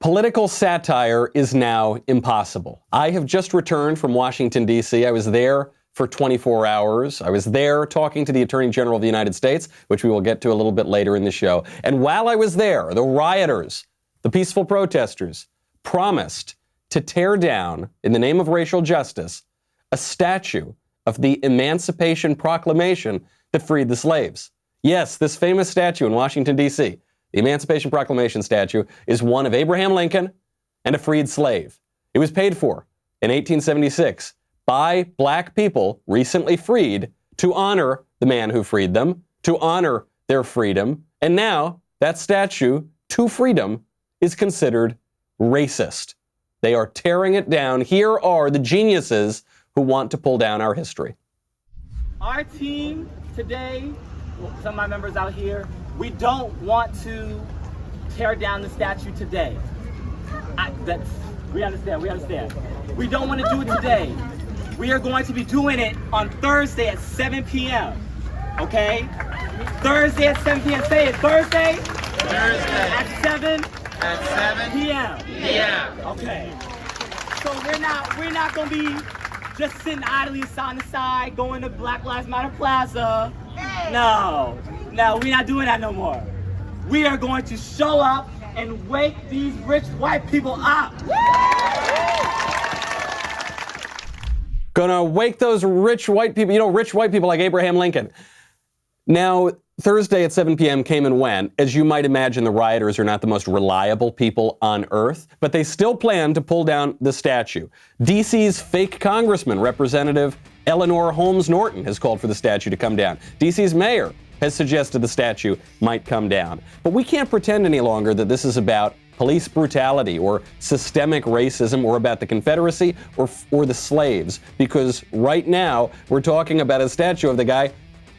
Political satire is now impossible. I have just returned from Washington, D.C. I was there for 24 hours. I was there talking to the Attorney General of the United States, which we will get to a little bit later in the show. And while I was there, the rioters, the peaceful protesters, promised to tear down, in the name of racial justice, a statue of the Emancipation Proclamation that freed the slaves. Yes, this famous statue in Washington, D.C., the Emancipation Proclamation statue, is one of Abraham Lincoln and a freed slave. It was paid for in 1876 by black people recently freed to honor the man who freed them, to honor their freedom. And now that statue to freedom is considered racist. They are tearing it down. Here are the geniuses who want to pull down our history. Our team today, some of my members out here, we don't want to tear down the statue today. We understand. We don't want to do it today. We are going to be doing it on Thursday at 7 p.m. Okay? Thursday at 7 p.m. Say it. Thursday? Thursday. At 7? At 7 p.m. p.m. Okay. So we're not going to be just sitting idly on the side, going to Black Lives Matter Plaza. No, we're not doing that no more. We are going to show up and wake these rich white people up. Gonna wake those rich white people, rich white people like Abraham Lincoln. Now, Thursday at 7 p.m. came and went. As you might imagine, the rioters are not the most reliable people on earth, but they still plan to pull down the statue. D.C.'s fake congressman, Representative Eleanor Holmes Norton, has called for the statue to come down. D.C.'s mayor has suggested the statue might come down. But we can't pretend any longer that this is about police brutality or systemic racism or about the Confederacy or the slaves, because right now we're talking about a statue of the guy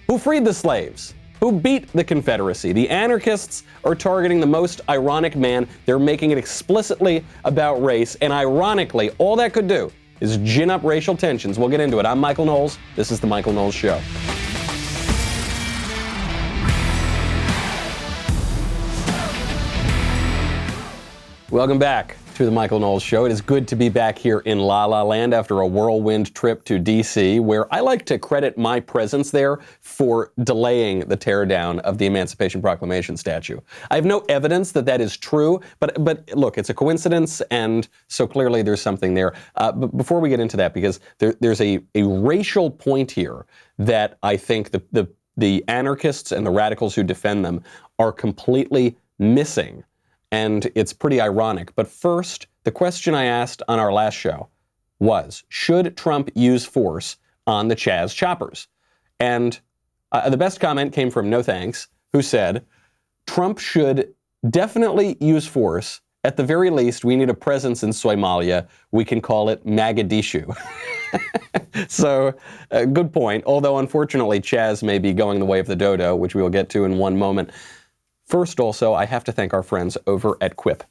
who freed the slaves, who beat the Confederacy. The anarchists are targeting the most ironic man. They're making it explicitly about race, and ironically, all that could do is gin up racial tensions. We'll get into it. I'm Michael Knowles. This is The Michael Knowles Show. Welcome back to The Michael Knowles Show. It is good to be back here in La La Land after a whirlwind trip to D.C., where I like to credit my presence there for delaying the teardown of the Emancipation Proclamation statue. I have no evidence that that is true, but look, it's a coincidence, and so clearly there's something there. But before we get into that, because there's a racial point here that I think the anarchists and the radicals who defend them are completely missing. And it's pretty ironic. But first, the question I asked on our last show was, should Trump use force on the CHAZ choppers? And the best comment came from No Thanks, who said, Trump should definitely use force. At the very least, we need a presence in Somalia. We can call it Mogadishu. So, good point. Although, unfortunately, CHAZ may be going the way of the dodo, which we will get to in one moment. First, also, I have to thank our friends over at Quip.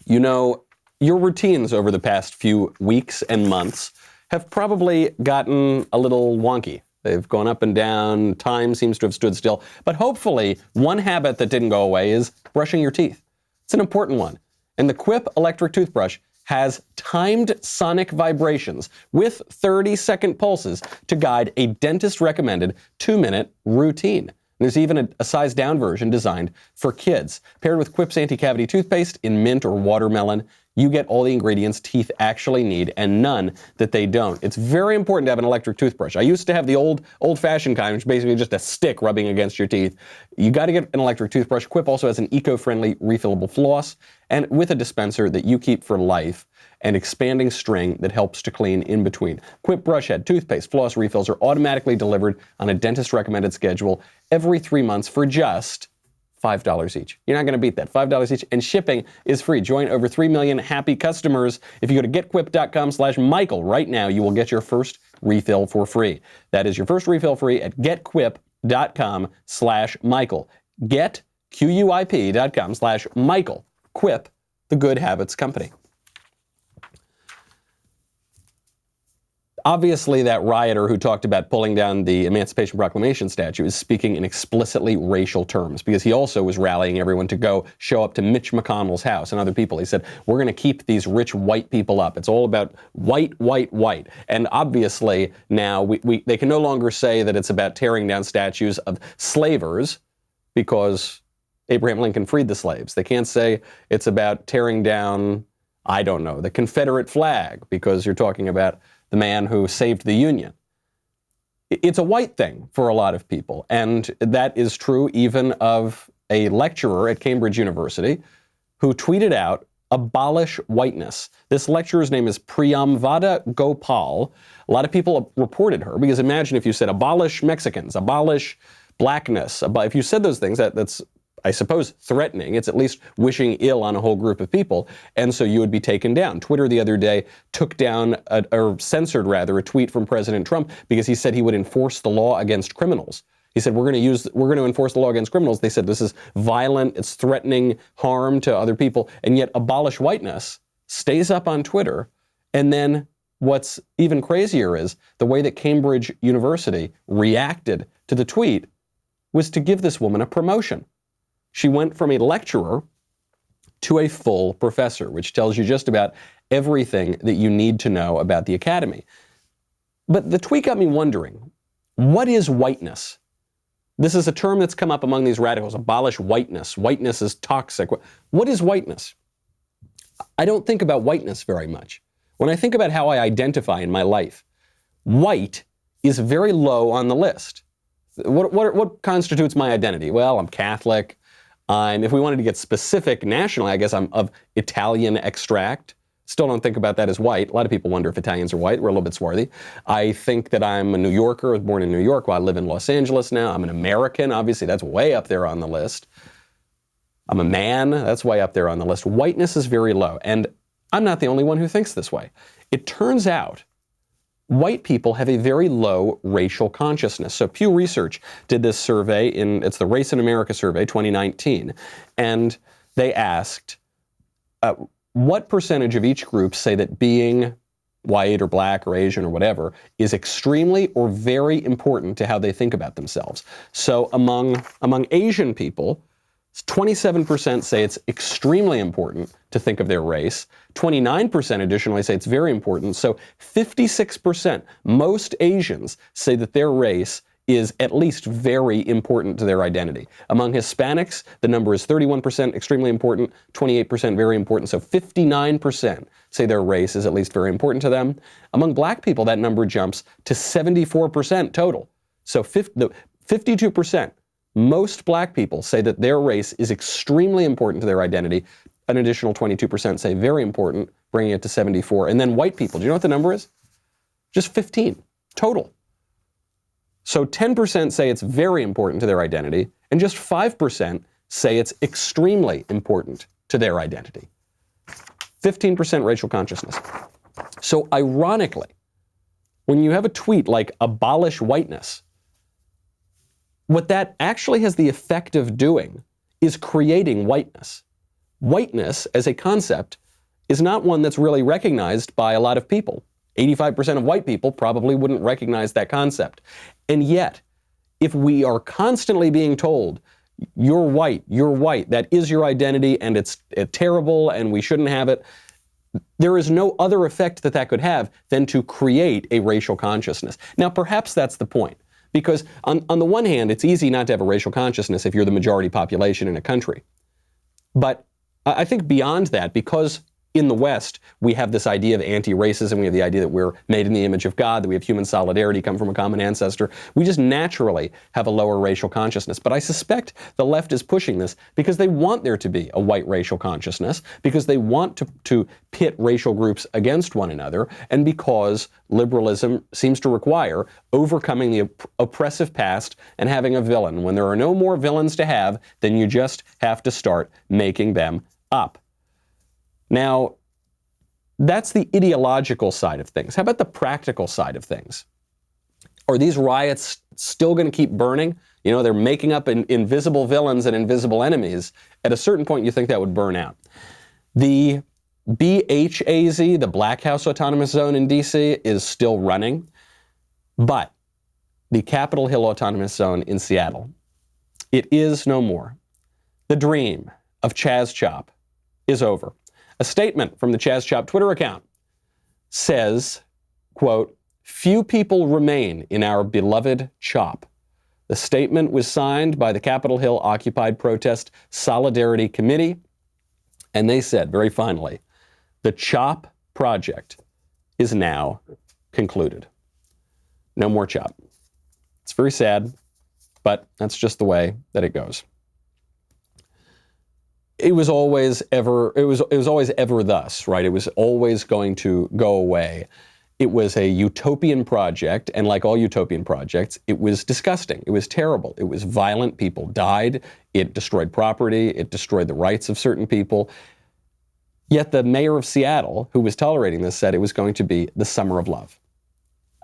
You know, your routines over the past few weeks and months have probably gotten a little wonky. They've gone up and down. Time seems to have stood still. But hopefully, one habit that didn't go away is brushing your teeth. It's an important one. And the Quip electric toothbrush has timed sonic vibrations with 30-second pulses to guide a dentist-recommended 2-minute routine. There's even a size-down version designed for kids. Paired with Quip's anti-cavity toothpaste in mint or watermelon, you get all the ingredients teeth actually need and none that they don't. It's very important to have an electric toothbrush. I used to have the old-fashioned kind, which is basically just a stick rubbing against your teeth. You got to get an electric toothbrush. Quip also has an eco-friendly refillable floss and with a dispenser that you keep for life and expanding string that helps to clean in between. Quip brush head, toothpaste, floss refills are automatically delivered on a dentist-recommended schedule every 3 months for just $5 each. You're not going to beat that. $5 each, and shipping is free. Join over 3 million happy customers. If you go to getquip.com/Michael right now, you will get your first refill for free. That is your first refill free at getquip.com/Michael. getquip.com/Michael. Quip, the good habits company. Obviously, that rioter who talked about pulling down the Emancipation Proclamation statue is speaking in explicitly racial terms, because he also was rallying everyone to go show up to Mitch McConnell's house and other people. He said, we're going to keep these rich white people up. It's all about white, white, white. And obviously now they can no longer say that it's about tearing down statues of slavers because Abraham Lincoln freed the slaves. They can't say it's about tearing down, I don't know, the Confederate flag because you're talking about the man who saved the Union. It's a white thing for a lot of people, and that is true even of a lecturer at Cambridge University who tweeted out, "Abolish whiteness." This lecturer's name is Priyamvada Gopal. A lot of people reported her, because imagine if you said abolish Mexicans, abolish blackness. If you said those things, that's, I suppose, threatening. It's at least wishing ill on a whole group of people, and so you would be taken down. Twitter the other day took down, or censored rather, a tweet from President Trump because he said he would enforce the law against criminals. He said, we're going to enforce the law against criminals. They said this is violent, it's threatening harm to other people, and yet Abolish Whiteness stays up on Twitter. And then what's even crazier is the way that Cambridge University reacted to the tweet was to give this woman a promotion. She went from a lecturer to a full professor, which tells you just about everything that you need to know about the academy. But the tweet got me wondering, what is whiteness? This is a term that's come up among these radicals. Abolish whiteness. Whiteness is toxic. What is whiteness? I don't think about whiteness very much. When I think about how I identify in my life, white is very low on the list. What constitutes my identity? Well, I'm Catholic. If we wanted to get specific nationally, I guess I'm of Italian extract. Still don't think about that as white. A lot of people wonder if Italians are white. We're a little bit swarthy. I think that I'm a New Yorker. I was born in New York. Well, I live in Los Angeles now. I'm an American. Obviously, that's way up there on the list. I'm a man. That's way up there on the list. Whiteness is very low. And I'm not the only one who thinks this way. It turns out white people have a very low racial consciousness. So Pew Research did this survey it's the Race in America survey, 2019. And they asked, what percentage of each group say that being white or black or Asian or whatever is extremely or very important to how they think about themselves? So among Asian people, 27% say it's extremely important to think of their race. 29% additionally say it's very important. So 56%, most Asians say that their race is at least very important to their identity. Among Hispanics, the number is 31% extremely important, 28% very important. So 59% say their race is at least very important to them. Among black people, that number jumps to 74% total. So 52%. Most black people say that their race is extremely important to their identity. An additional 22% say very important, bringing it to 74. And then white people, do you know what the number is? Just 15 total. So 10% say it's very important to their identity, and just 5% say it's extremely important to their identity. 15% racial consciousness. So ironically, when you have a tweet like abolish whiteness, what that actually has the effect of doing is creating whiteness. Whiteness as a concept is not one that's really recognized by a lot of people. 85% of white people probably wouldn't recognize that concept. And yet, if we are constantly being told, you're white, that is your identity, and it's terrible, and we shouldn't have it, there is no other effect that could have than to create a racial consciousness. Now, perhaps that's the point. Because on the one hand, it's easy not to have a racial consciousness if you're the majority population in a country. But I think beyond that, because in the West, we have this idea of anti-racism, we have the idea that we're made in the image of God, that we have human solidarity, come from a common ancestor. We just naturally have a lower racial consciousness. But I suspect the left is pushing this because they want there to be a white racial consciousness, because they want to pit racial groups against one another, and because liberalism seems to require overcoming the oppressive past and having a villain. When there are no more villains to have, then you just have to start making them up. Now, that's the ideological side of things. How about the practical side of things? Are these riots still going to keep burning? You know, they're making up invisible villains and invisible enemies. At a certain point, you think that would burn out. The BHAZ, the Black House Autonomous Zone in DC, is still running, but the Capitol Hill Autonomous Zone in Seattle, it is no more. The dream of CHAZ Chop is over. A statement from the CHAZ Chop Twitter account says, quote, "Few people remain in our beloved CHOP." The statement was signed by the Capitol Hill Occupied Protest Solidarity Committee, and they said, very finally, the CHOP project is now concluded. No more CHOP. It's very sad, but that's just the way that it goes. It was always ever thus, right? It was always going to go away. It was a utopian project, and like all utopian projects, it was disgusting. It was terrible. It was violent. People died. It destroyed property. It destroyed the rights of certain people. Yet the mayor of Seattle, who was tolerating this, said it was going to be the summer of love.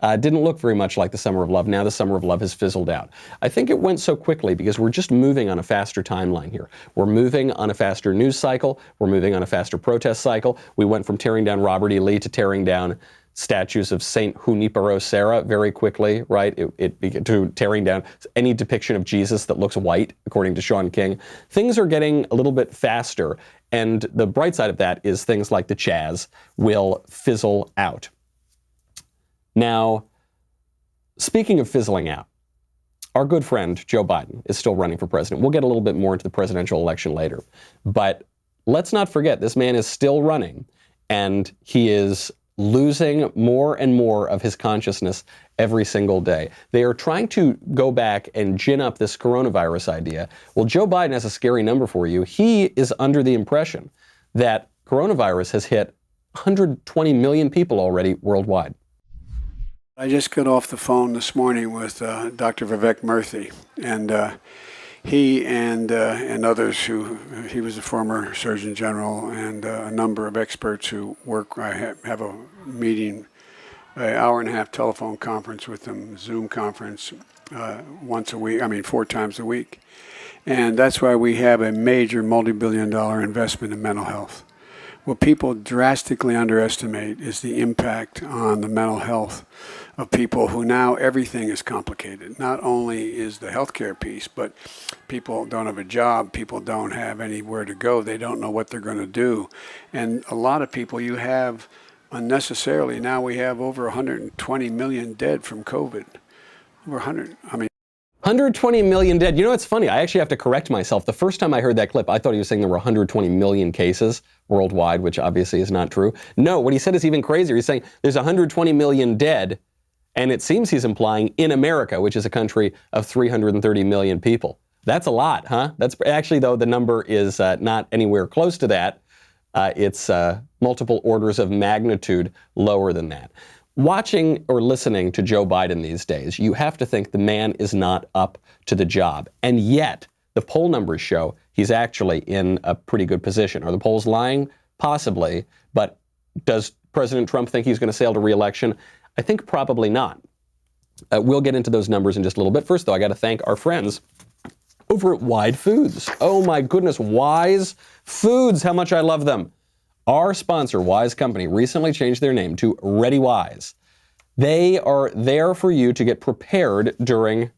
Didn't look very much like the summer of love. Now the summer of love has fizzled out. I think it went so quickly because we're just moving on a faster timeline here. We're moving on a faster news cycle. We're moving on a faster protest cycle. We went from tearing down Robert E. Lee to tearing down statues of Saint Junipero Serra very quickly, right? To tearing down any depiction of Jesus that looks white, according to Sean King. Things are getting a little bit faster, and the bright side of that is things like the CHAZ will fizzle out. Now, speaking of fizzling out, our good friend Joe Biden is still running for president. We'll get a little bit more into the presidential election later, but let's not forget this man is still running, and he is losing more and more of his consciousness every single day. They are trying to go back and gin up this coronavirus idea. Well, Joe Biden has a scary number for you. He is under the impression that coronavirus has hit 120 million people already worldwide. I just got off the phone this morning with Dr. Vivek Murthy, and he and others he was a former Surgeon General, and a number of experts who work. I have a meeting, an hour and a half telephone conference with them, Zoom conference, once a week, 4 times a week. And that's why we have a major multi-billion-dollar investment in mental health. What people drastically underestimate is the impact on the mental health of people who now everything is complicated. Not only is the healthcare piece, but people don't have a job, people don't have anywhere to go, they don't know what they're going to do. And a lot of people you have unnecessarily, now we have over 120 million dead from COVID. Over 120 million dead. You know, it's funny. I actually have to correct myself. The first time I heard that clip, I thought he was saying there were 120 million cases worldwide, which obviously is not true. No, what he said is even crazier. He's saying there's 120 million dead, and it seems he's implying in America, which is a country of 330 million people. That's a lot, huh? That's actually, though, the number is not anywhere close to that. It's multiple orders of magnitude lower than that. Watching or listening to Joe Biden these days, you have to think the man is not up to the job. And yet, the poll numbers show he's actually in a pretty good position. Are the polls lying? Possibly. But does President Trump think he's going to sail to re-election? I think probably not. We'll get into those numbers in just a little bit. First, though, I got to thank our friends over at Wide Foods. Oh, my goodness. Wise Foods. How much I love them. Our sponsor, Wise Company, recently changed their name to Ready Wise. They are there for you to get prepared during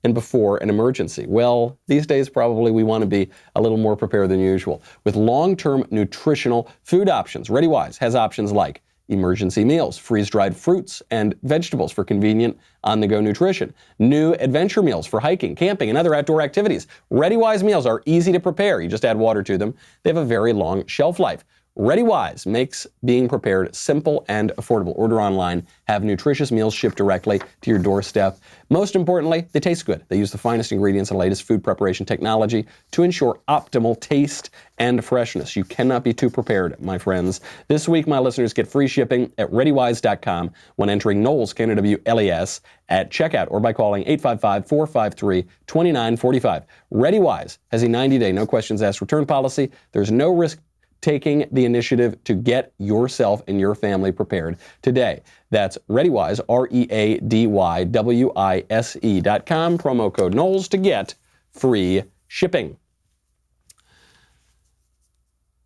and before an emergency. Well, these days probably we want to be a little more prepared than usual. With long-term nutritional food options, Ready Wise has options like emergency meals, freeze-dried fruits and vegetables for convenient on-the-go nutrition, new adventure meals for hiking, camping, and other outdoor activities. Ready Wise meals are easy to prepare. You just add water to them. They have a very long shelf life. Ready Wise makes being prepared simple and affordable. Order online, have nutritious meals shipped directly to your doorstep. Most importantly, they taste good. They use the finest ingredients and latest food preparation technology to ensure optimal taste and freshness. You cannot be too prepared, my friends. This week, my listeners get free shipping at ReadyWise.com when entering Knowles, K-N-O-W-L-E-S, at checkout or by calling 855-453-2945. Ready Wise has a 90-day, no questions asked return policy. There's no risk taking the initiative to get yourself and your family prepared today. That's ReadyWise, ReadyWise.com, promo code Knowles to get free shipping.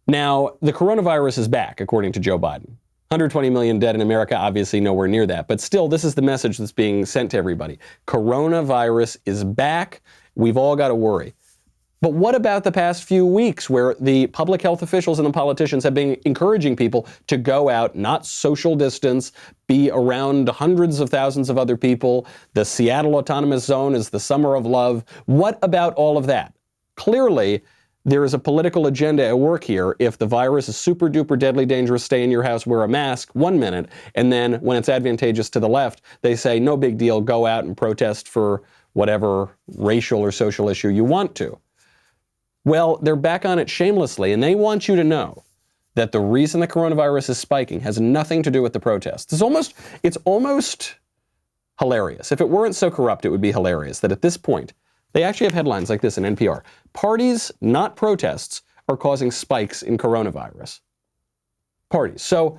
Now, the coronavirus is back, according to Joe Biden. 120 million dead in America, obviously nowhere near that. But still, this is the message that's being sent to everybody. Coronavirus is back. We've all got to worry. But what about the past few weeks where the public health officials and the politicians have been encouraging people to go out, not social distance, be around hundreds of thousands of other people? The Seattle Autonomous Zone is the summer of love. What about all of that? Clearly, there is a political agenda at work here. If the virus is super duper deadly dangerous, stay in your house, wear a mask 1 minute. And then when it's advantageous to the left, they say, no big deal, go out and protest for whatever racial or social issue you want to. Well, they're back on it shamelessly, and they want you to know that the reason the coronavirus is spiking has nothing to do with the protests. It's almost hilarious. If it weren't so corrupt, it would be hilarious that at this point, they actually have headlines like this in NPR. Parties, not protests, are causing spikes in coronavirus. Parties. So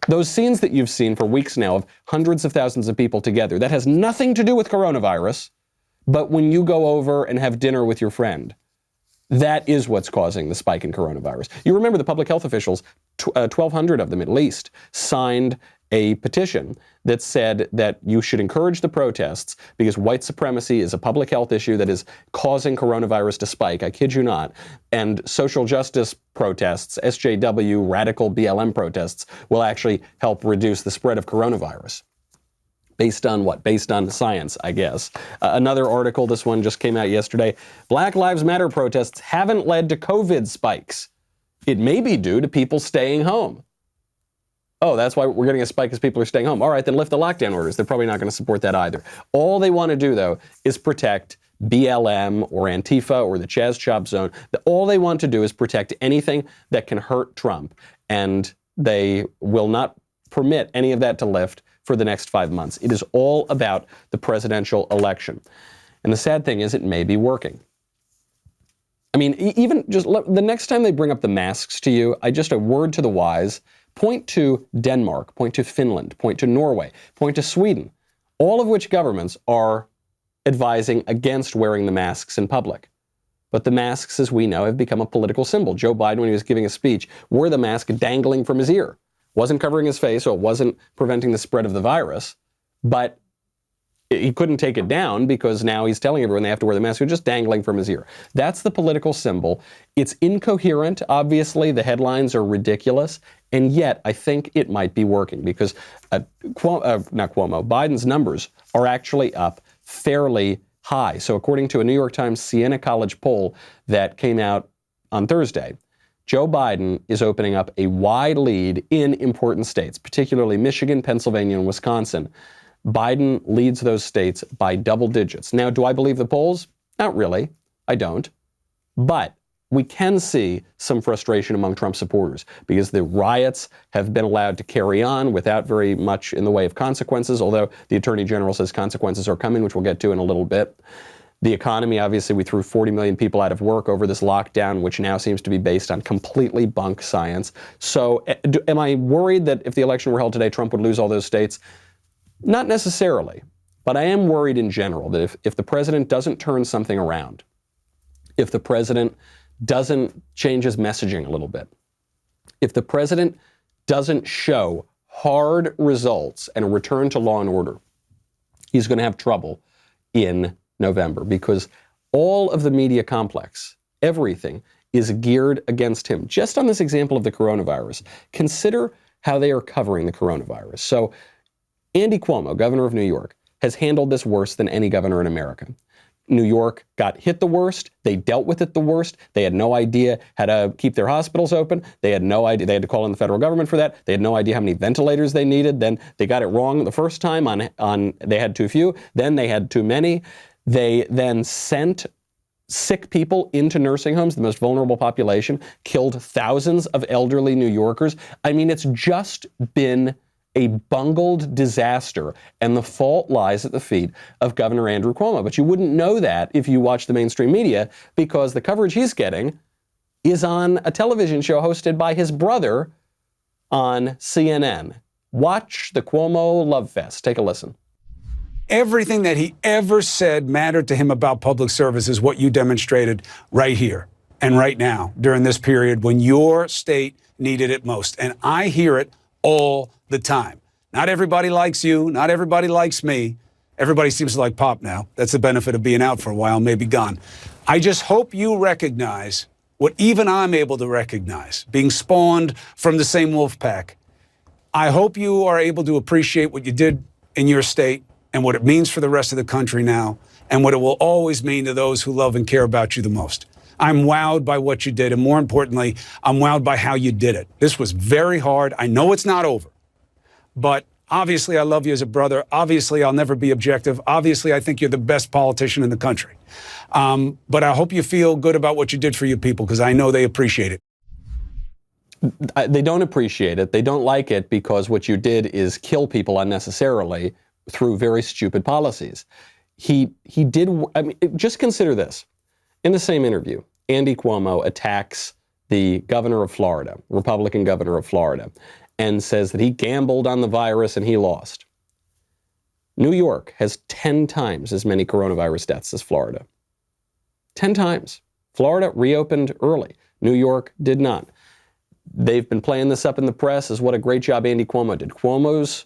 those scenes that you've seen for weeks now of hundreds of thousands of people together, that has nothing to do with coronavirus, but when you go over and have dinner with your friend, that is what's causing the spike in coronavirus. You remember the public health officials, 1,200 of them at least, signed a petition that said that you should encourage the protests because white supremacy is a public health issue that is causing coronavirus to spike. I kid you not. And social justice protests, SJW, radical BLM protests, will actually help reduce the spread of coronavirus. Based on what? Based on science, I guess. Another article, this one just came out yesterday. Black Lives Matter protests haven't led to COVID spikes. It may be due to people staying home. Oh, that's why we're getting a spike because people are staying home. All right, then lift the lockdown orders. They're probably not going to support that either. All they want to do, though, is protect BLM or Antifa or the CHAZ chop zone. All they want to do is protect anything that can hurt Trump. And they will not permit any of that to lift for the next 5 months. It is all about the presidential election. And the sad thing is it may be working. I mean, even just the next time they bring up the masks to you, a word to the wise, point to Denmark, point to Finland, point to Norway, point to Sweden, all of which governments are advising against wearing the masks in public. But the masks, as we know, have become a political symbol. Joe Biden, when he was giving a speech, wore the mask dangling from his ear. Wasn't covering his face, so it wasn't preventing the spread of the virus, but he couldn't take it down because now he's telling everyone they have to wear the mask. It's just dangling from his ear. That's the political symbol. It's incoherent. Obviously, the headlines are ridiculous, and yet I think it might be working because Biden's numbers are actually up fairly high. So according to a New York Times Siena College poll that came out on Thursday, Joe Biden is opening up a wide lead in important states, particularly Michigan, Pennsylvania, and Wisconsin. Biden leads those states by double digits. Now, do I believe the polls? Not really. I don't. But we can see some frustration among Trump supporters because the riots have been allowed to carry on without very much in the way of consequences, although the Attorney General says consequences are coming, which we'll get to in a little bit. The economy, obviously, we threw 40 million people out of work over this lockdown, which now seems to be based on completely bunk science. So am I worried that if the election were held today, Trump would lose all those states? Not necessarily, but I am worried in general that if the president doesn't turn something around, if the president doesn't change his messaging a little bit, if the president doesn't show hard results and a return to law and order, he's going to have trouble in November because all of the media complex, everything is geared against him. Just on this example of the coronavirus, consider how they are covering the coronavirus. So Andy Cuomo, governor of New York, has handled this worse than any governor in America. New York got hit the worst. They dealt with it the worst. They had no idea how to keep their hospitals open. They had no idea. They had to call in the federal government for that. They had no idea how many ventilators they needed. Then they got it wrong the first time on they had too few. Then they had too many. They then sent sick people into nursing homes, the most vulnerable population, killed thousands of elderly New Yorkers. I mean, it's just been a bungled disaster, and the fault lies at the feet of Governor Andrew Cuomo. But you wouldn't know that if you watch the mainstream media because the coverage he's getting is on a television show hosted by his brother on CNN. Watch the Cuomo Love Fest. Take a listen. Everything that he ever said mattered to him about public service is what you demonstrated right here. and right now, during this period when your state needed it most. And I hear it all the time. Not everybody likes you. Not everybody likes me. Everybody seems to like Pop now. That's the benefit of being out for a while, maybe gone. I just hope you recognize what even I'm able to recognize, being spawned from the same wolf pack. I hope you are able to appreciate what you did in your state and what it means for the rest of the country now, and what it will always mean to those who love and care about you the most. I'm wowed by what you did, and more importantly, I'm wowed by how you did it. This was very hard. I know it's not over, but obviously I love you as a brother. Obviously I'll never be objective. Obviously I think you're the best politician in the country. But I hope you feel good about what you did for your people, because I know they appreciate it. They don't appreciate it. They don't like it because what you did is kill people unnecessarily through very stupid policies. He did, I mean, just consider this. In the same interview, Andy Cuomo attacks the governor of Florida, Republican governor of Florida, and says that he gambled on the virus and he lost. New York has 10 times as many coronavirus deaths as Florida. 10 times. Florida reopened early. New York did not. They've been playing this up in the press as what a great job Andy Cuomo did. Cuomo's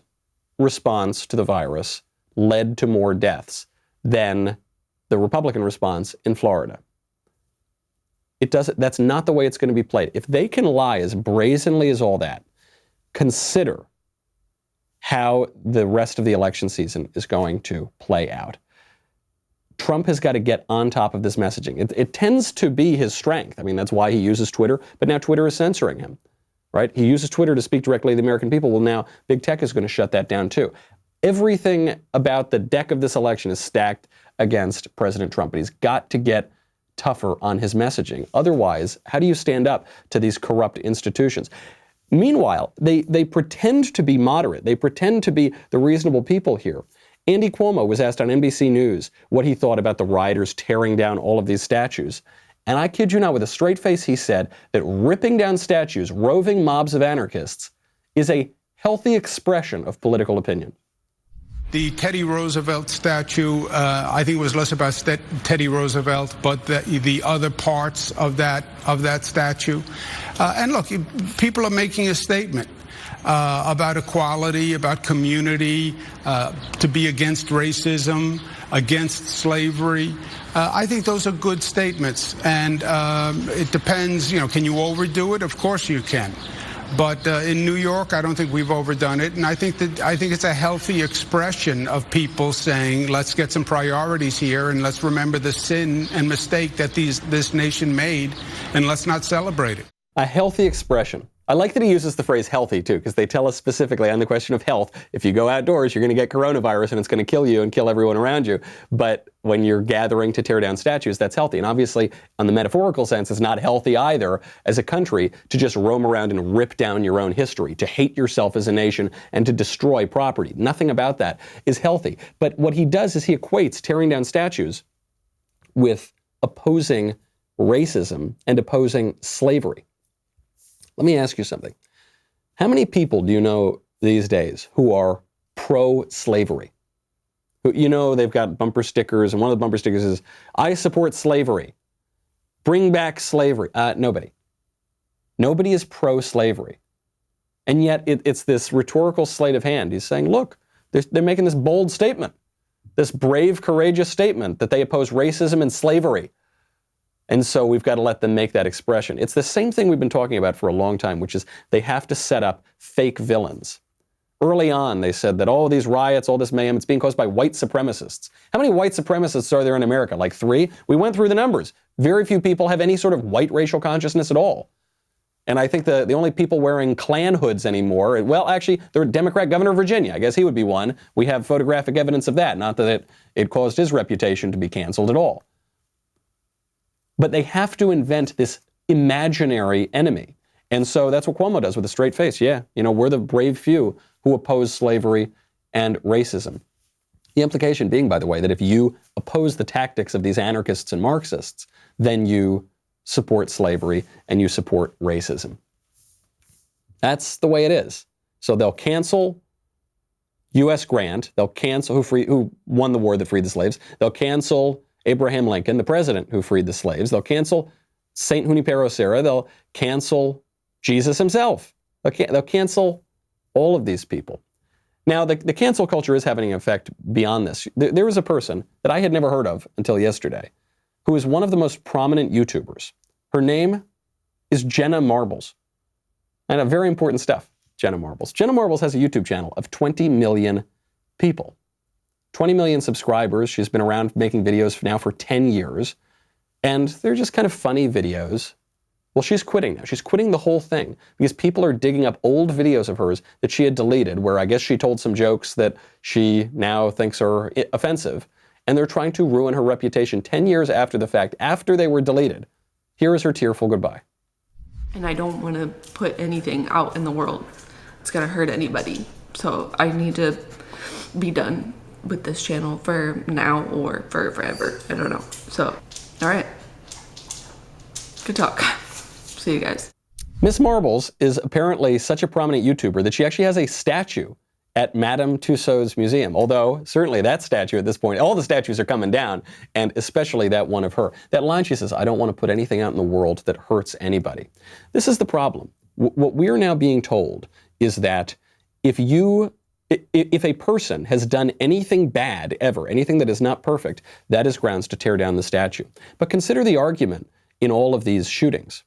response to the virus led to more deaths than the Republican response in Florida. That's not the way it's going to be played. If they can lie as brazenly as all that, consider how the rest of the election season is going to play out. Trump has got to get on top of this messaging. It tends to be his strength. I mean, that's why he uses Twitter, but now Twitter is censoring him, right? He uses Twitter to speak directly to the American people. Well, now big tech is going to shut that down too. Everything about the deck of this election is stacked against President Trump, but he's got to get tougher on his messaging. Otherwise, how do you stand up to these corrupt institutions? Meanwhile, they pretend to be moderate. They pretend to be the reasonable people here. Andy Cuomo was asked on NBC News what he thought about the rioters tearing down all of these statues. And I kid you not, with a straight face, he said that ripping down statues, roving mobs of anarchists, is a healthy expression of political opinion. The Teddy Roosevelt statue, I think it was less about Teddy Roosevelt, but the other parts of that statue. And look, people are making a statement about equality, about community, to be against racism, against slavery. I think those are good statements, and it depends. Can you overdo it? Of course you can. But in New York, I don't think we've overdone it, and I think it's a healthy expression of people saying, let's get some priorities here, and let's remember the sin and mistake that this nation made, and let's not celebrate it. A healthy expression. I like that he uses the phrase healthy, too, because they tell us specifically on the question of health, if you go outdoors, you're going to get coronavirus and it's going to kill you and kill everyone around you. But when you're gathering to tear down statues, that's healthy. And obviously, on the metaphorical sense, it's not healthy either as a country to just roam around and rip down your own history, to hate yourself as a nation and to destroy property. Nothing about that is healthy. But what he does is he equates tearing down statues with opposing racism and opposing slavery. Let me ask you something. How many people do you know these days who are pro-slavery? They've got bumper stickers, and one of the bumper stickers is, I support slavery. Bring back slavery. Nobody. Nobody is pro-slavery. And yet it's this rhetorical sleight of hand. He's saying, look, they're making this bold statement, this brave, courageous statement that they oppose racism and slavery. And so we've got to let them make that expression. It's the same thing we've been talking about for a long time, which is they have to set up fake villains. Early on, they said that all these riots, all this mayhem, it's being caused by white supremacists. How many white supremacists are there in America? Like 3? We went through the numbers. Very few people have any sort of white racial consciousness at all. And I think the only people wearing Klan hoods anymore, well, actually, the Democrat governor of Virginia, I guess he would be one. We have photographic evidence of that, not that it caused his reputation to be canceled at all. But they have to invent this imaginary enemy. And so that's what Cuomo does with a straight face. Yeah, we're the brave few who oppose slavery and racism. The implication being, by the way, that if you oppose the tactics of these anarchists and Marxists, then you support slavery and you support racism. That's the way it is. So they'll cancel U.S. Grant. They'll cancel who won the war that freed the slaves. They'll cancel Abraham Lincoln, the president who freed the slaves. They'll cancel Saint Junipero Serra. They'll cancel Jesus himself. They'll cancel all of these people. Now, the cancel culture is having an effect beyond this. There was a person that I had never heard of until yesterday who is one of the most prominent YouTubers. Her name is Jenna Marbles. And very important stuff, Jenna Marbles. Jenna Marbles has a YouTube channel of 20 million people. 20 million subscribers. She's been around making videos now for 10 years. And they're just kind of funny videos. Well, she's quitting now. She's quitting the whole thing because people are digging up old videos of hers that she had deleted where I guess she told some jokes that she now thinks are offensive. And they're trying to ruin her reputation 10 years after the fact, after they were deleted. Here is her tearful goodbye. And I don't want to put anything out in the world. It's going to hurt anybody. So I need to be done with this channel for now or for forever. I don't know. So, all right. Good talk. See you guys. Miss Marbles is apparently such a prominent YouTuber that she actually has a statue at Madame Tussauds Museum. Although, certainly that statue at this point, all the statues are coming down, and especially that one of her. That line, she says, I don't want to put anything out in the world that hurts anybody. This is the problem. What we're now being told is that if a person has done anything bad ever, anything that is not perfect, that is grounds to tear down the statue. But consider the argument in all of these shootings.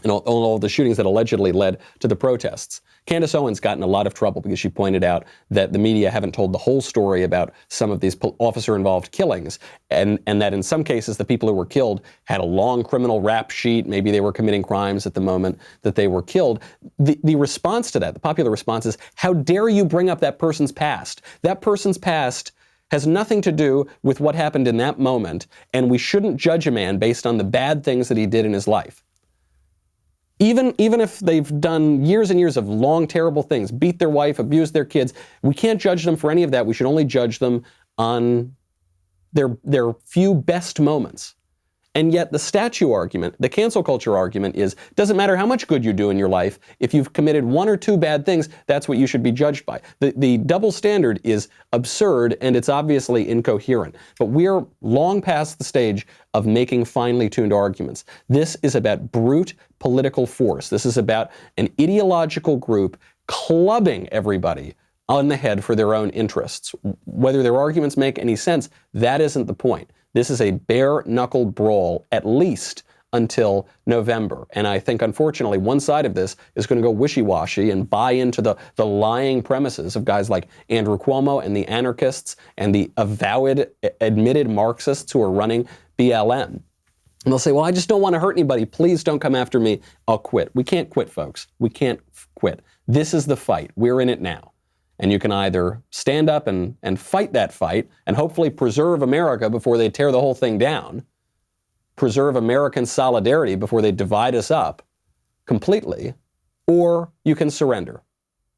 And all of the shootings that allegedly led to the protests. Candace Owens got in a lot of trouble because she pointed out that the media haven't told the whole story about some of these officer-involved killings, and that in some cases the people who were killed had a long criminal rap sheet. Maybe they were committing crimes at the moment that they were killed. The response to that, the popular response is, how dare you bring up that person's past? That person's past has nothing to do with what happened in that moment, and we shouldn't judge a man based on the bad things that he did in his life. Even if they've done years and years of long, terrible things, beat their wife, abused their kids, we can't judge them for any of that. We should only judge them on their few best moments. And yet the statue argument, the cancel culture argument is, doesn't matter how much good you do in your life, if you've committed one or two bad things, that's what you should be judged by. The double standard is absurd, and it's obviously incoherent. But we're long past the stage of making finely tuned arguments. This is about brute political force. This is about an ideological group clubbing everybody on the head for their own interests. Whether their arguments make any sense, that isn't the point. This is a bare-knuckle brawl, at least until November. And I think, unfortunately, one side of this is going to go wishy-washy and buy into the lying premises of guys like Andrew Cuomo and the anarchists and the avowed, admitted Marxists who are running BLM. And they'll say, well, I just don't want to hurt anybody. Please don't come after me. I'll quit. We can't quit, folks. We can't quit. This is the fight. We're in it now. And you can either stand up and fight that fight and hopefully preserve America before they tear the whole thing down, preserve American solidarity before they divide us up completely, or you can surrender.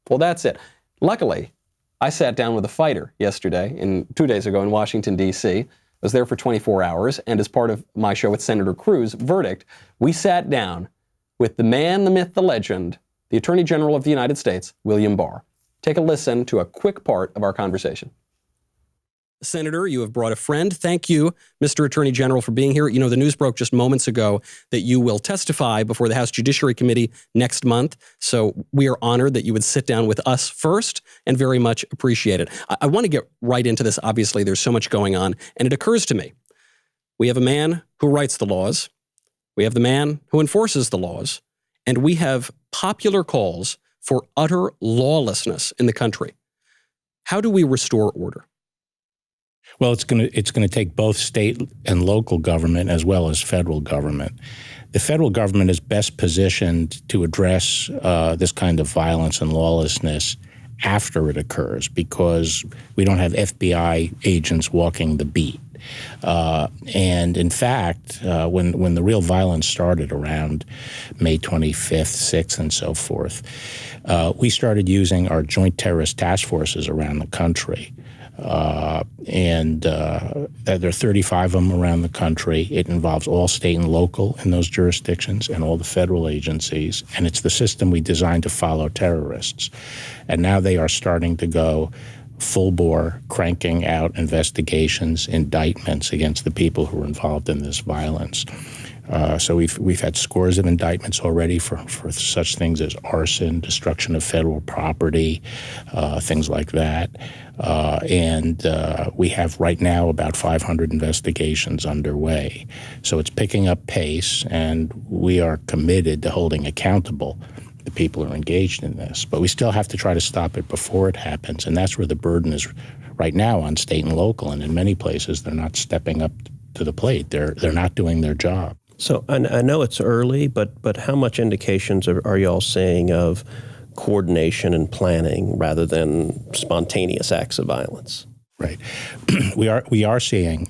Well, that's it. Luckily, I sat down with a fighter yesterday, 2 days ago in Washington, D.C. I was there for 24 hours, and as part of my show with Senator Cruz, Verdict, we sat down with the man, the myth, the legend, the Attorney General of the United States, William Barr. Take a listen to a quick part of our conversation. Senator, you have brought a friend. Thank you, Mr. Attorney General, for being here. You know, the news broke just moments ago that you will testify before the House Judiciary Committee next month. So we are honored that you would sit down with us first and very much appreciate it. I want to get right into this. Obviously, there's so much going on. And it occurs to me, we have a man who writes the laws. We have the man who enforces the laws. And we have popular calls for utter lawlessness in the country. How do we restore order? Well, it's going to take both state and local government as well as federal government. The federal government is best positioned to address this kind of violence and lawlessness after it occurs because we don't have FBI agents walking the beat. And in fact, when the real violence started around May 25th, 6th, and so forth, we started using our joint terrorist task forces around the country. And there are 35 of them around the country. It involves all state and local in those jurisdictions and all the federal agencies. And it's the system we designed to follow terrorists. And now they are starting to go full bore, cranking out investigations, indictments against the people who were involved in this violence. So we've had scores of indictments already for such things as arson, destruction of federal property, things like that. And we have right now about 500 investigations underway. So it's picking up pace, and we are committed to holding accountable the people who are engaged in this. But we still have to try to stop it before it happens, and that's where the burden is right now on state and local. And in many places, they're not stepping up to the plate. They're not doing their job. So I know it's early, but how much indications are y'all seeing of coordination and planning rather than spontaneous acts of violence? Right. We are seeing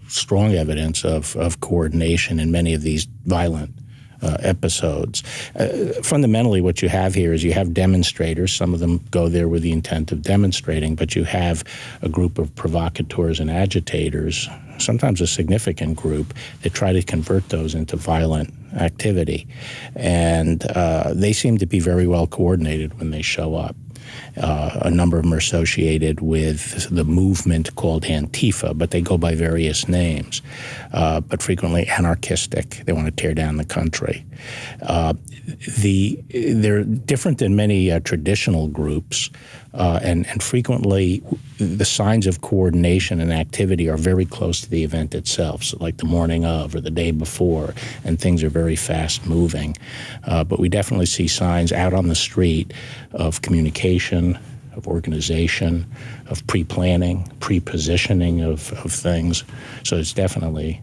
strong evidence of coordination in many of these violent episodes. Fundamentally, what you have here is you have demonstrators. Some of them go there with the intent of demonstrating, but you have a group of provocateurs and agitators, sometimes a significant group, that try to convert those into violent activity. And they seem to be very well coordinated when they show up. A number of them are associated with the movement called Antifa, but they go by various names, but frequently anarchistic. They want to tear down the country. They're different than many traditional groups, and frequently the signs of coordination and activity are very close to the event itself, so like the morning of or the day before, and things are very fast moving. But we definitely see signs out on the street of communication, of organization, of pre-planning, pre-positioning of things. So it's definitely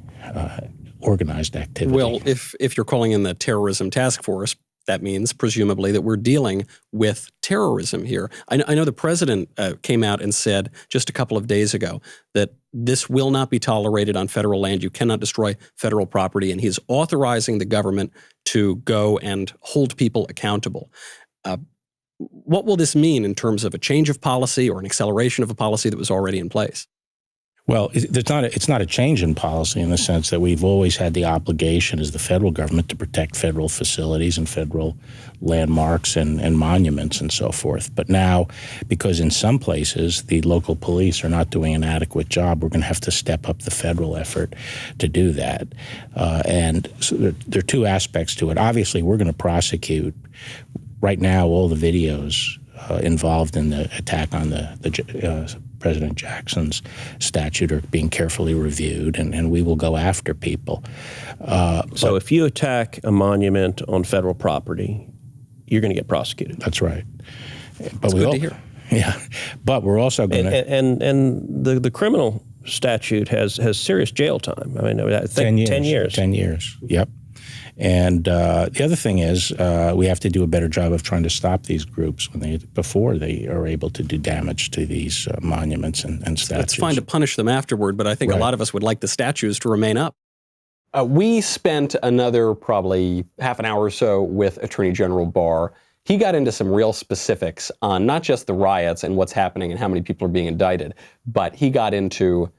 organized activity. Well, if you're calling in the terrorism task force, that means presumably that we're dealing with terrorism here. I know the president came out and said just a couple of days ago that this will not be tolerated on federal land. You cannot destroy federal property, and he's authorizing the government to go and hold people accountable. What will this mean in terms of a change of policy or an acceleration of a policy that was already in place? Well, it's not a change in policy in the sense that we've always had the obligation as the federal government to protect federal facilities and federal landmarks and monuments and so forth. But now, because in some places the local police are not doing an adequate job, we're going to have to step up the federal effort to do that. And so there are two aspects to it. Obviously, we're going to prosecute. Right now, all the videos involved in the attack on the President Jackson's statue are being carefully reviewed, and we will go after people. So if you attack a monument on federal property, you're going to get prosecuted. That's right. That's good to hear. Yeah, but we're also going to... And the criminal statute has serious jail time. I mean, I think 10 years. 10 years, yep. And the other thing is we have to do a better job of trying to stop these groups before they are able to do damage to these monuments and statues. It's fine to punish them afterward, but I think a lot of us would like the statues to remain up. We spent another probably half an hour or so with Attorney General Barr. He got into some real specifics on not just the riots and what's happening and how many people are being indicted, but he got into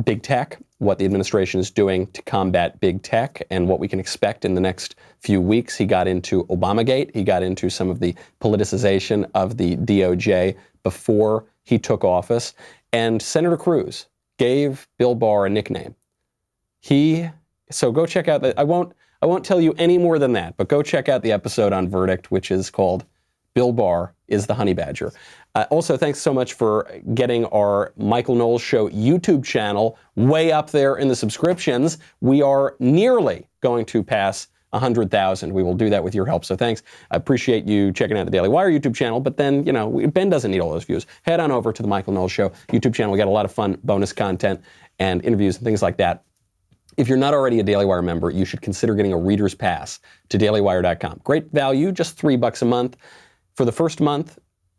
big tech, what the administration is doing to combat big tech, and what we can expect in the next few weeks. He got into Obamagate. He got into some of the politicization of the DOJ before he took office. And Senator Cruz gave Bill Barr a nickname. So go check out I won't tell you any more than that, but go check out the episode on Verdict, which is called Bill Barr is the Honey Badger. Also, thanks so much for getting our Michael Knowles Show YouTube channel way up there in the subscriptions. We are nearly going to pass 100,000. We will do that with your help. So thanks. I appreciate you checking out the Daily Wire YouTube channel. But then, Ben doesn't need all those views. Head on over to the Michael Knowles Show YouTube channel. We got a lot of fun bonus content and interviews and things like that. If you're not already a Daily Wire member, you should consider getting a reader's pass to dailywire.com. Great value, just $3 a month. For the first month,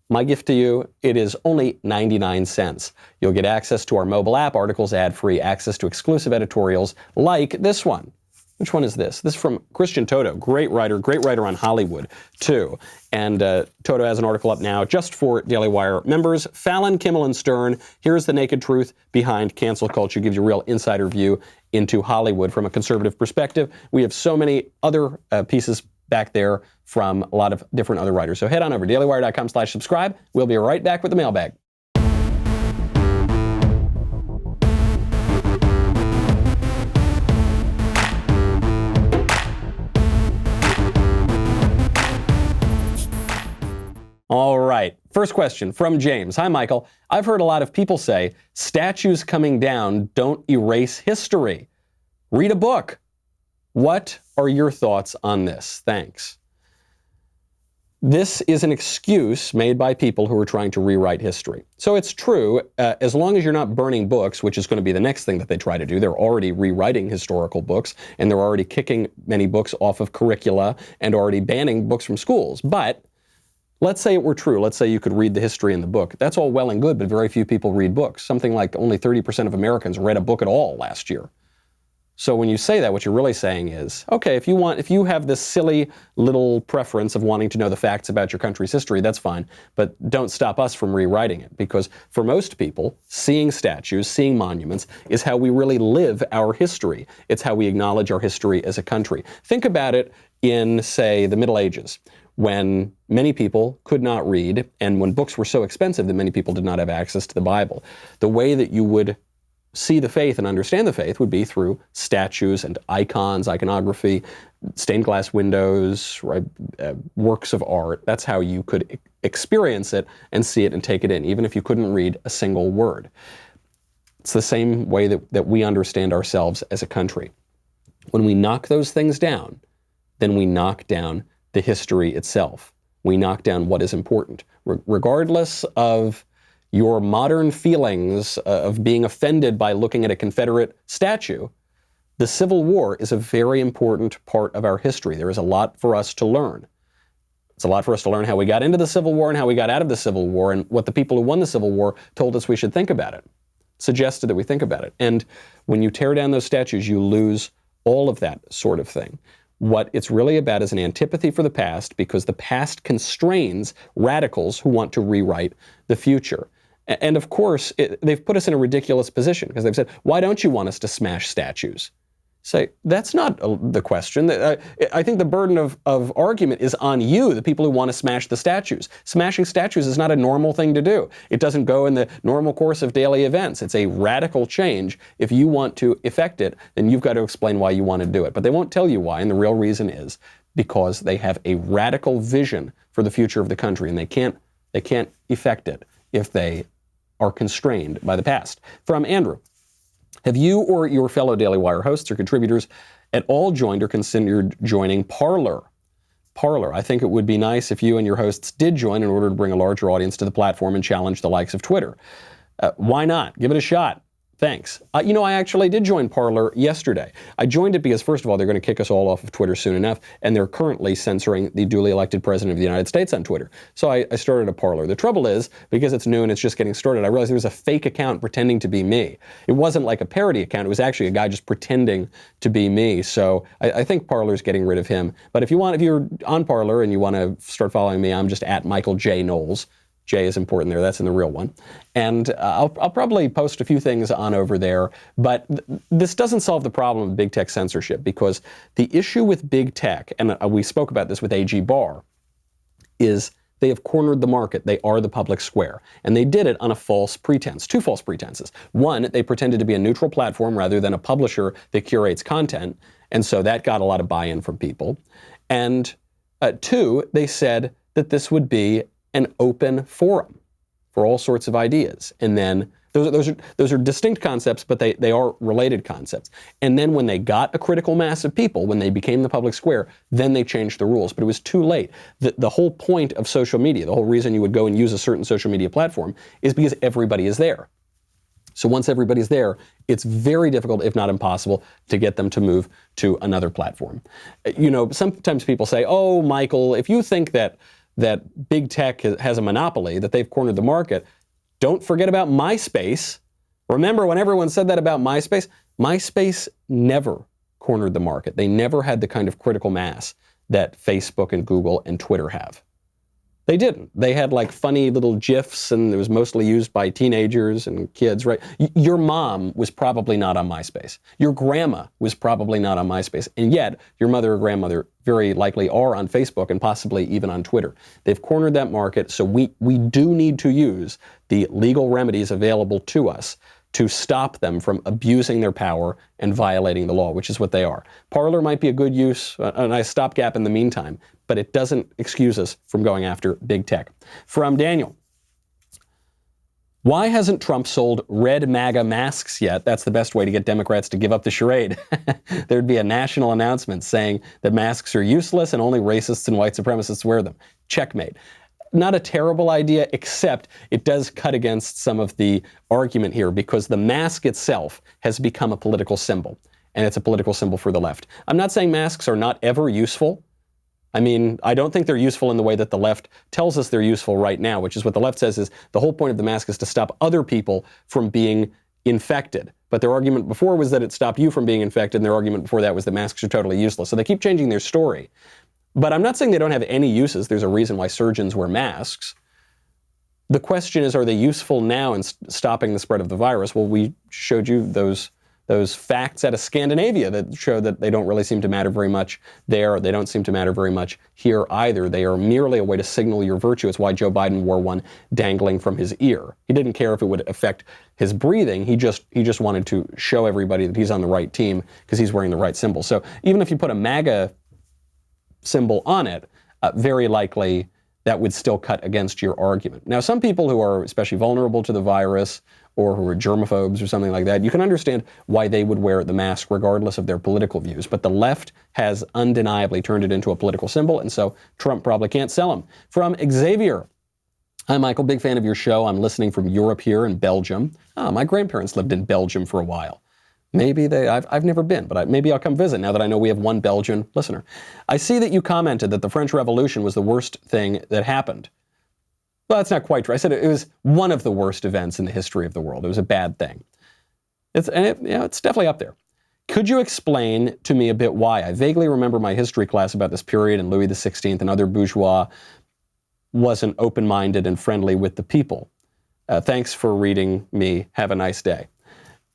my gift to you, it is only 99 cents. You'll get access to our mobile app, articles ad-free, access to exclusive editorials like this one. Which one is this? This is from Christian Toto, great writer on Hollywood, too. And Toto has an article up now just for Daily Wire members. Fallon, Kimmel, and Stern, here's the naked truth behind cancel culture. Gives you a real insider view into Hollywood from a conservative perspective. We have so many other pieces back there from a lot of different other writers. So head on over, dailywire.com/subscribe. We'll be right back with the mailbag. All right. First question from James. Hi, Michael. I've heard a lot of people say statues coming down don't erase history. Read a book. What are your thoughts on this? Thanks. This is an excuse made by people who are trying to rewrite history. So it's true, as long as you're not burning books, which is going to be the next thing that they try to do. They're already rewriting historical books, and they're already kicking many books off of curricula and already banning books from schools. But let's say it were true. Let's say you could read the history in the book. That's all well and good, but very few people read books. Something like only 30% of Americans read a book at all last year. So when you say that, what you're really saying is, okay, if you have this silly little preference of wanting to know the facts about your country's history, that's fine, but don't stop us from rewriting it. Because for most people, seeing statues, seeing monuments is how we really live our history. It's how we acknowledge our history as a country. Think about it in, say, the Middle Ages, when many people could not read and when books were so expensive that many people did not have access to the Bible. The way that you would see the faith and understand the faith would be through statues and icons, iconography, stained glass windows, right, works of art. That's how you could experience it and see it and take it in, even if you couldn't read a single word. It's the same way that we understand ourselves as a country. When we knock those things down, then we knock down the history itself. We knock down what is important. Regardless of your modern feelings of being offended by looking at a Confederate statue, the Civil War is a very important part of our history. There is a lot for us to learn. It's a lot for us to learn how we got into the Civil War and how we got out of the Civil War and what the people who won the Civil War told us we should think about it, suggested that we think about it. And when you tear down those statues, you lose all of that sort of thing. What it's really about is an antipathy for the past, because the past constrains radicals who want to rewrite the future. And of course, they've put us in a ridiculous position because they've said, why don't you want us to smash statues? Say, that's not the question. I think the burden of argument is on you, the people who want to smash the statues. Smashing statues is not a normal thing to do. It doesn't go in the normal course of daily events. It's a radical change. If you want to effect it, then you've got to explain why you want to do it. But they won't tell you why, and the real reason is because they have a radical vision for the future of the country, and they can't effect it if they are constrained by the past. From Andrew, have you or your fellow Daily Wire hosts or contributors at all joined or considered joining Parler? Parler. I think it would be nice if you and your hosts did join in order to bring a larger audience to the platform and challenge the likes of Twitter. Why not? Give it a shot. Thanks. I actually did join Parler yesterday. I joined it because, first of all, they're going to kick us all off of Twitter soon enough, and they're currently censoring the duly elected president of the United States on Twitter. So I started a Parler. The trouble is, because it's new and it's just getting started, I realized there was a fake account pretending to be me. It wasn't like a parody account. It was actually a guy just pretending to be me. So I think Parler's getting rid of him. But if you're on Parler and you want to start following me, I'm just at Michael J. Knowles. J is important there. That's in the real one. And I'll probably post a few things on over there. But this doesn't solve the problem of big tech censorship, because the issue with big tech, and we spoke about this with AG Barr, is they have cornered the market. They are the public square. And they did it on a false pretense, two false pretenses. One, they pretended to be a neutral platform rather than a publisher that curates content. And so that got a lot of buy-in from people. And two, they said that this would be an open forum for all sorts of ideas. And then those are distinct concepts, but they are related concepts. And then when they got a critical mass of people, when they became the public square, then they changed the rules. But it was too late. The whole point of social media, the whole reason you would go and use a certain social media platform, is because everybody is there. So once everybody's there, it's very difficult, if not impossible, to get them to move to another platform. Sometimes people say, oh, Michael, if you think that big tech has a monopoly, that they've cornered the market, don't forget about MySpace. Remember when everyone said that about MySpace? MySpace never cornered the market. They never had the kind of critical mass that Facebook and Google and Twitter have. They didn't. They had like funny little GIFs, and it was mostly used by teenagers and kids, right? Your mom was probably not on MySpace. Your grandma was probably not on MySpace. And yet, your mother or grandmother very likely are on Facebook and possibly even on Twitter. They've cornered that market, so we do need to use the legal remedies available to us to stop them from abusing their power and violating the law, which is what they are. Parler might be a good use, a nice stopgap in the meantime, but it doesn't excuse us from going after big tech. From Daniel. Why hasn't Trump sold red MAGA masks yet? That's the best way to get Democrats to give up the charade. There'd be a national announcement saying that masks are useless and only racists and white supremacists wear them. Checkmate. Not a terrible idea, except it does cut against some of the argument here because the mask itself has become a political symbol, and it's a political symbol for the left. I'm not saying masks are not ever useful. I mean, I don't think they're useful in the way that the left tells us they're useful right now, which is what the left says is the whole point of the mask is to stop other people from being infected. But their argument before was that it stopped you from being infected, and their argument before that was that masks are totally useless. So they keep changing their story. But I'm not saying they don't have any uses. There's a reason why surgeons wear masks. The question is, are they useful now in stopping the spread of the virus? Well, we showed you those facts out of Scandinavia that show that they don't really seem to matter very much there. They don't seem to matter very much here either. They are merely a way to signal your virtue. It's why Joe Biden wore one dangling from his ear. He didn't care if it would affect his breathing. He just wanted to show everybody that he's on the right team because he's wearing the right symbol. So even if you put a MAGA symbol on it, very likely that would still cut against your argument. Now, some people who are especially vulnerable to the virus or who are germaphobes or something like that, you can understand why they would wear the mask regardless of their political views. But the left has undeniably turned it into a political symbol, and so Trump probably can't sell them. From Xavier. Hi, Michael. Big fan of your show. I'm listening from Europe here in Belgium. My grandparents lived in Belgium for a while. Maybe I've never been, but maybe I'll come visit now that I know we have one Belgian listener. I see that you commented that the French Revolution was the worst thing that happened. Well, that's not quite true. I said it was one of the worst events in the history of the world. It was a bad thing. It's definitely up there. Could you explain to me a bit why? I vaguely remember my history class about this period and Louis XVI and other bourgeois wasn't open-minded and friendly with the people. Thanks for reading me. Have a nice day.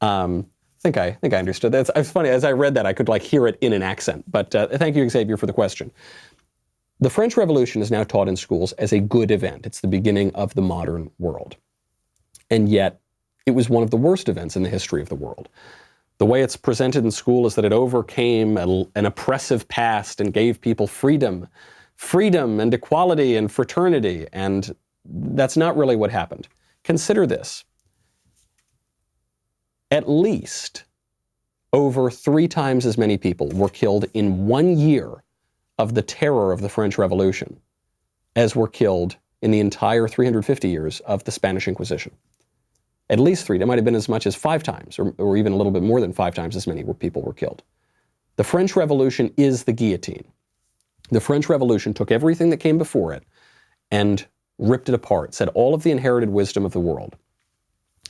I think I understood that. It's funny, as I read that, I could hear it in an accent. But thank you, Xavier, for the question. The French Revolution is now taught in schools as a good event. It's the beginning of the modern world. And yet, it was one of the worst events in the history of the world. The way it's presented in school is that it overcame an oppressive past and gave people freedom and equality and fraternity. And that's not really what happened. Consider this. At least over 3 times as many people were killed in 1 year of the terror of the French Revolution as were killed in the entire 350 years of the Spanish Inquisition. At least 3. There might have been as much as 5 times, or even a little bit more than 5 times as many people were killed. The French Revolution is the guillotine. The French Revolution took everything that came before it and ripped it apart, said all of the inherited wisdom of the world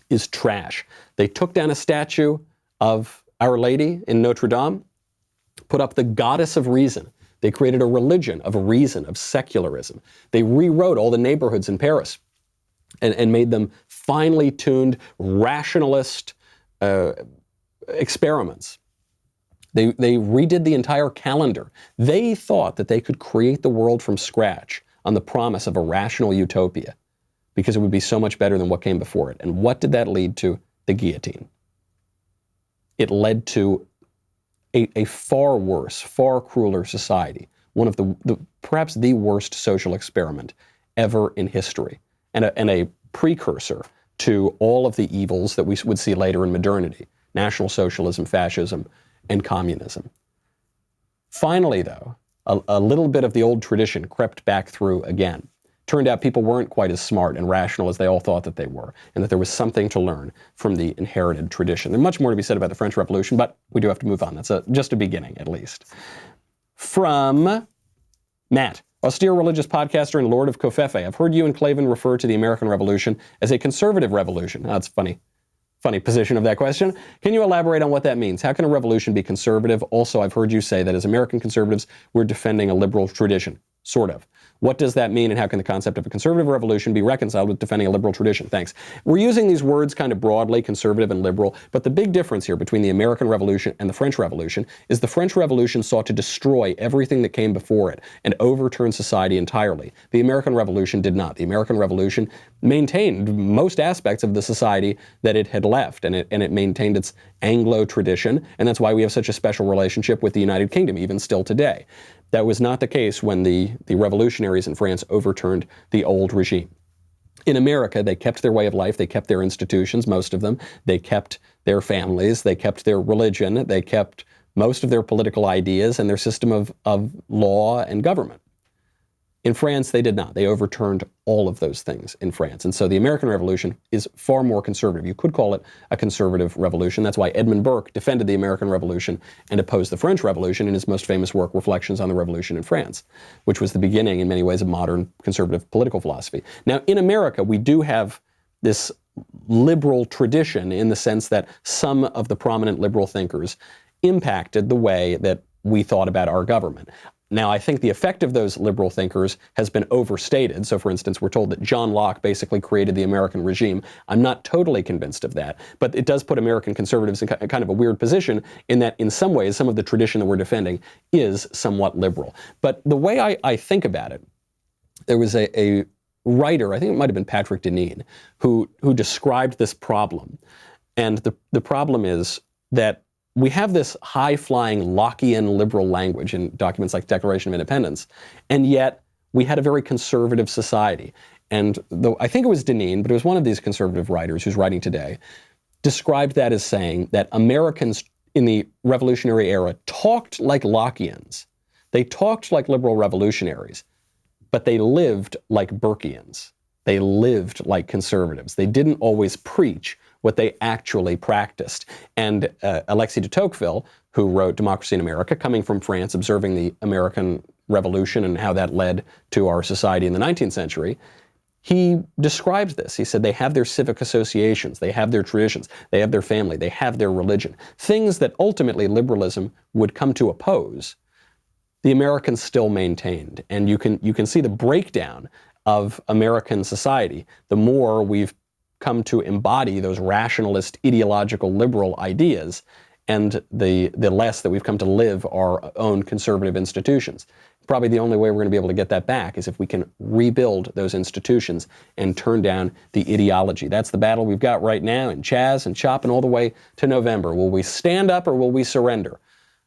is trash. They took down a statue of Our Lady in Notre Dame, put up the goddess of reason. They created a religion of reason, of secularism. They rewrote all the neighborhoods in Paris and made them finely tuned rationalist experiments. They redid the entire calendar. They thought that they could create the world from scratch on the promise of a rational utopia because it would be so much better than what came before it. And what did that lead to? The guillotine. It led to a far worse, far crueler society, one of the perhaps the worst social experiment ever in history, and a precursor to all of the evils that we would see later in modernity, National Socialism, fascism, and communism. Finally, though, a little bit of the old tradition crept back through again. Turned out people weren't quite as smart and rational as they all thought that they were, and that there was something to learn from the inherited tradition. There's much more to be said about the French Revolution, but we do have to move on. That's just a beginning, at least. From Matt, austere religious podcaster and Lord of Covfefe. I've heard you and Klavan refer to the American Revolution as a conservative revolution. That's funny position of that question. Can you elaborate on what that means? How can a revolution be conservative? Also, I've heard you say that as American conservatives, we're defending a liberal tradition. Sort of. What does that mean, and how can the concept of a conservative revolution be reconciled with defending a liberal tradition? Thanks. We're using these words kind of broadly, conservative and liberal, but the big difference here between the American Revolution and the French Revolution is the French Revolution sought to destroy everything that came before it and overturn society entirely. The American Revolution did not. The American Revolution maintained most aspects of the society that it had left, and it maintained its Anglo tradition, and that's why we have such a special relationship with the United Kingdom, even still today. That was not the case when the revolutionaries in France overturned the old regime. In America, they kept their way of life, they kept their institutions, most of them, they kept their families, they kept their religion, they kept most of their political ideas and their system of law and government. In France, they did not. They overturned all of those things in France. And so the American Revolution is far more conservative. You could call it a conservative revolution. That's why Edmund Burke defended the American Revolution and opposed the French Revolution in his most famous work, Reflections on the Revolution in France, which was the beginning, in many ways, of modern conservative political philosophy. Now, in America, we do have this liberal tradition in the sense that some of the prominent liberal thinkers impacted the way that we thought about our government. Now, I think the effect of those liberal thinkers has been overstated. So, for instance, we're told that John Locke basically created the American regime. I'm not totally convinced of that, but it does put American conservatives in kind of a weird position in that, in some ways, some of the tradition that we're defending is somewhat liberal. But the way I think about it, there was a writer, I think it might have been Patrick Deneen, who described this problem. And the problem is that we have this high-flying Lockean liberal language in documents like Declaration of Independence, and yet we had a very conservative society. And though I think it was Deneen, but it was one of these conservative writers who's writing today, described that as saying that Americans in the revolutionary era talked like Lockeans. They talked like liberal revolutionaries, but they lived like Burkeans. They lived like conservatives. They didn't always preach what they actually practiced. And Alexis de Tocqueville, who wrote Democracy in America, coming from France, observing the American Revolution and how that led to our society in the 19th century, he described this. He said they have their civic associations, they have their traditions, they have their family, they have their religion. Things that ultimately liberalism would come to oppose, the Americans still maintained. And you can see the breakdown of American society the more we've come to embody those rationalist, ideological, liberal ideas, and the less that we've come to live our own conservative institutions. Probably the only way we're going to be able to get that back is if we can rebuild those institutions and turn down the ideology. That's the battle we've got right now in CHAZ and CHOP and all the way to November. Will we stand up or will we surrender?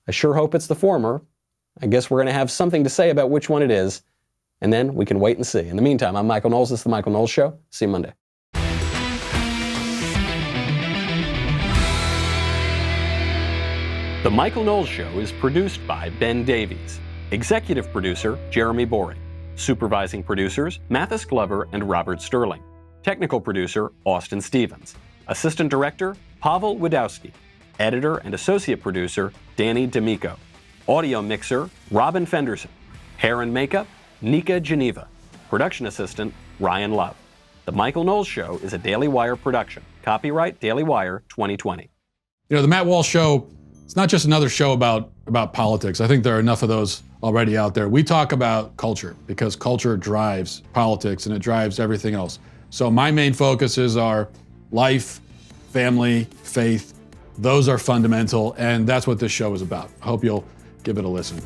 I sure hope it's the former. I guess we're going to have something to say about which one it is, and then we can wait and see. In the meantime, I'm Michael Knowles. This is The Michael Knowles Show. See you Monday. The Michael Knowles Show is produced by Ben Davies. Executive producer, Jeremy Boring. Supervising producers, Mathis Glover and Robert Sterling. Technical producer, Austin Stevens. Assistant director, Pavel Wadowski. Editor and associate producer, Danny D'Amico. Audio mixer, Robin Fenderson. Hair and makeup, Nika Geneva. Production assistant, Ryan Love. The Michael Knowles Show is a Daily Wire production. Copyright Daily Wire 2020. You know, the Matt Walsh Show, it's not just another show about politics. I think there are enough of those already out there. We talk about culture because culture drives politics and it drives everything else. So my main focuses are life, family, faith. Those are fundamental, and that's what this show is about. I hope you'll give it a listen.